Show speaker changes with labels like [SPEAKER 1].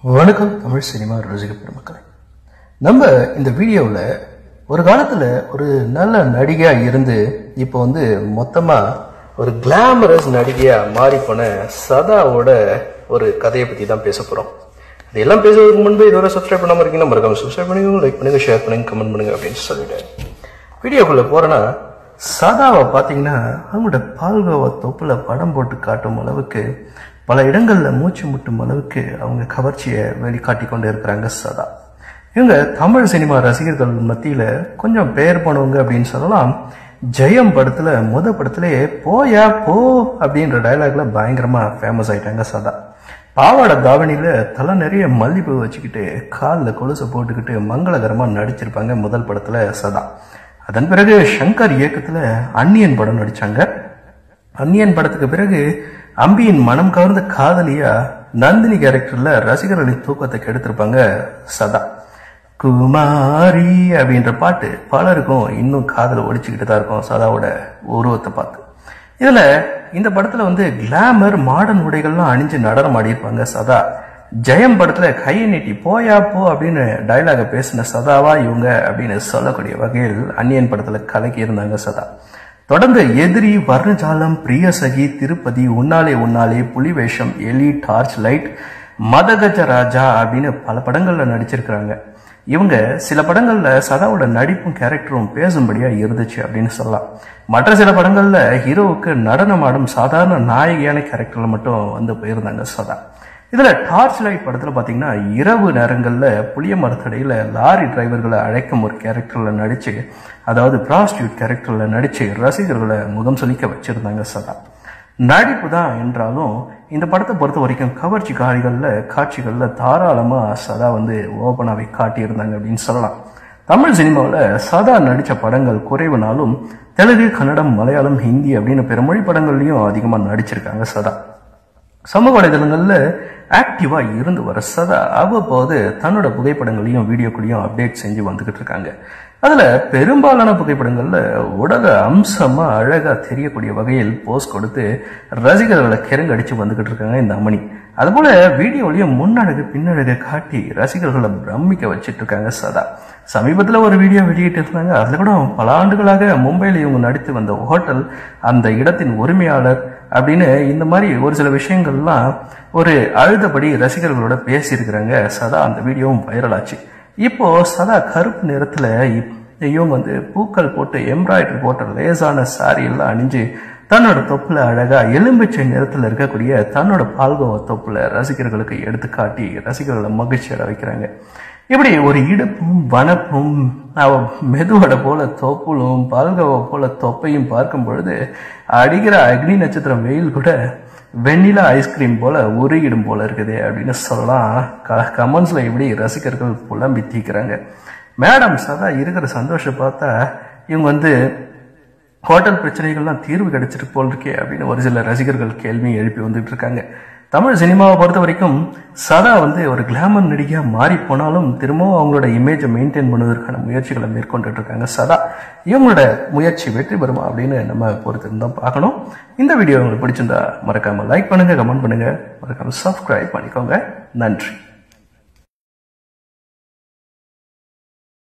[SPEAKER 1] வணக்கம் தமிழ் சினிமா ரசிக பெருமக்களே. நம்ம இந்த வீடியோவில் ஒரு காலத்தில் ஒரு நல்ல நடிகையாக இருந்து இப்போ மொத்தமாக ஒரு கிளாமரஸ் நடிகையாக மாறி போன சதாவோட ஒரு கதையை பற்றி தான் பேச போகிறோம். இதெல்லாம் பேசுவதற்கு முன்பு இதுவரை சப்ஸ்கிரைப் பண்ணாமல் இருக்கீங்கன்னா மறக்காம சப்ஸ்கிரைப் பண்ணுங்க, லைக் பண்ணுங்க, ஷேர் பண்ணுங்க, கமெண்ட் பண்ணுங்க அப்படின்னு சொல்லிட்டு வீடியோக்குள்ளே போகிறேன்னா, சதாவை பார்த்தீங்கன்னா அவங்களோட பால்கோவா தொப்புல படம் போட்டு காட்டும் அளவுக்கு பல இடங்களில் மூச்சு முட்டும் அளவுக்கு அவங்க கவர்ச்சியை வெளிக்காட்டி கொண்டு இருக்கிறாங்க சதா. இவங்க தமிழ் சினிமா ரசிகர்கள் மத்தியில் கொஞ்சம் பெயர் போனவங்க அப்படின்னு சொல்லலாம். ஜெயம் படத்தில் படத்திலேயே போயா போ அப்படின்ற டைலாக்ல பயங்கரமாக ஃபேமஸ் ஆயிட்டாங்க சதா. பாவாடை தாவணியில் தலை நிறைய மல்லிப்பூ வச்சுக்கிட்டு காலில் கொலுசை போட்டுக்கிட்டு மங்களகரமாக நடிச்சிருப்பாங்க முதல் படத்தில் சதா. அதன் பிறகு சங்கர் இயக்கத்தில் அந்நியன் படம் நடித்தாங்க. அந்நியன் படத்துக்கு பிறகு அம்பியின் மனம் கவர்ந்த காதலியா நந்தினி கேரக்டர்ல ரசிகர்களின் தூக்கத்தை கெடுத்திருப்பாங்க சதா. குமாரி அப்படின்ற பாட்டு பலருக்கும் இன்னும் காதல ஒடிச்சுக்கிட்டு தான் இருக்கும் சதாவோட உருவத்தை பார்த்து. இதுல இந்த படத்துல கிளாமர் மாடர்ன் உடைகள்லாம் அணிஞ்சு நடனம் ஆடியிருப்பாங்க சதா. ஜெயம் படத்துல கையை நீட்டி போயா போ அப்படின்னு டைலாக பேசின சதாவா இவங்க அப்படின்னு சொல்லக்கூடிய வகையில் அந்நியன் படத்துல கலக்கி இருந்தாங்க சதா. தொடர்ந்து எதிரி, வர்ணஜாலம், பிரியசகி, திருப்பதி, உன்னாலே உன்னாலே, புலிவேஷம், எலி, டார்ச் லைட், மதகஜ ராஜா அப்படின்னு பல படங்கள்ல நடிச்சிருக்கிறாங்க. இவங்க சில படங்கள்ல சதாவோட நடிப்பும் கேரக்டரும் பேசும்படியா இருந்துச்சு அப்படின்னு சொல்லலாம். மற்ற சில படங்கள்ல ஹீரோவுக்கு நடனமாடும் சாதாரண நாயகியான கேரக்டர்ல மட்டும் போயிருந்தாங்க சதா. இதுல டார்ச் லைட் படத்துல பாத்தீங்கன்னா இரவு நேரங்கள்ல புளிய மரத்தடையில லாரி டிரைவர்களை அழைக்கும் ஒரு கேரக்டர்ல நடிச்சு, அதாவது ப்ராஸ்டியூட் கேரக்டர்ல நடிச்சு ரசிகர்களை முகம் சொலிக்க வச்சிருந்தாங்க சதா. நடிப்பு தான் என்றாலும் இந்த படத்தை பொறுத்த வரைக்கும் கவர்ச்சி காட்சிகள்ல தாராளமா சதா ஓபனாவை காட்டியிருந்தாங்க அப்படின்னு சொல்லலாம். தமிழ் சினிமாவில் சதா நடித்த படங்கள் குறைவுனாலும் தெலுங்கு, கன்னடம், மலையாளம், ஹிந்தி அப்படின்னு பிற மொழி படங்கள்லையும் அதிகமாக நடிச்சிருக்காங்க சதா. சமூக வலைதளங்கள்ல ஆக்டிவா இருந்து வர சதா அவ்வப்போது தன்னோட புகைப்படங்களையும் வீடியோக்களையும் அப்டேட் செஞ்சு வந்துகிட்டு இருக்காங்க. அதுல பெரும்பாலான புகைப்படங்கள்ல உடல அம்சமா அழகா தெரியக்கூடிய வகையில் போஸ் கொடுத்து ரசிகர்களை கிறங்கடிச்சு வந்துகிட்டு இருக்காங்க இந்த அம்மணி. அதுபோல வீடியோலையும் முன்னழகு பின்னழகு காட்டி ரசிகர்களை பிரமிக்க வச்சிட்டு இருக்காங்க சதா. சமீபத்தில் ஒரு வீடியோ வெளியிட்டு இருந்தாங்க. அதுல கூட பல ஆண்டுகளாக மும்பையில் இவங்க நடித்து வந்த ஹோட்டல், அந்த இடத்தின் உரிமையாளர் அப்படின்னு இந்த மாதிரி ஒரு சில விஷயங்கள்லாம் ஒரு அழுதபடி ரசிகர்களோட பேசியிருக்கிறாங்க சதா. அந்த வீடியோவும் வைரல் ஆச்சு. இப்போ சதா கருப்பு நிறத்துல இவங்க பூக்கள் போட்டு எம்ப்ராய்டரி போட்ட லேசான சாரி எல்லாம் அணிஞ்சு தன்னோட தொப்புல அழகா எலும்பிச்சை நிறத்துல இருக்கக்கூடிய தன்னோட பால்கோவா தொப்புல ரசிகர்களுக்கு எடுத்து காட்டி ரசிகர்களை மகிழ்ச்சி அட வைக்கிறாங்க. இப்படி ஒரு இடுப்பும் வனப்பும் மெதுவடை போல தொப்புளும் பால்கோவா போல தொப்பையும் பார்க்கும் பொழுது அடிக்கிற அக்னி நட்சத்திரம் வெயில் கூட வெண்ணிலா ஐஸ்கிரீம் போல உருகிடும் போல இருக்குது அப்படின்னு சொல்லலாம். கமெண்ட்ஸ்ல இப்படி ரசிகர்கள் புலம்பி தீக்கிறாங்க. மேடம் சதா இருக்கிற சந்தோஷம் பார்த்தா இவங்க ஹோட்டல் பிரச்சனைகள்லாம் தீர்வு கிடைச்சிட்டு போல் இருக்கே அப்படின்னு ஒரு சில ரசிகர்கள் கேள்வி எழுப்பி வந்துட்டு இருக்காங்க. தமிழ் சினிமாவை பொறுத்த வரைக்கும் சதா ஒரு கிளாமர் நடிகையா மாறி போனாலும் திரும்பவும் அவங்களோட இமேஜை மெயின்டைன் பண்ணுவதற்கான முயற்சிகளை மேற்கொண்டுட்டு இருக்காங்க சதா. இவங்களோட முயற்சி வெற்றி பெறுமா அப்படின்னு நம்ம பொறுத்திருந்தோம் பார்க்கணும். இந்த வீடியோ உங்களுக்கு பிடிச்சிருந்தா மறக்காம லைக் பண்ணுங்க, கமெண்ட் பண்ணுங்க, மறக்காம சப்ஸ்கிரைப் பண்ணிக்கோங்க. நன்றி.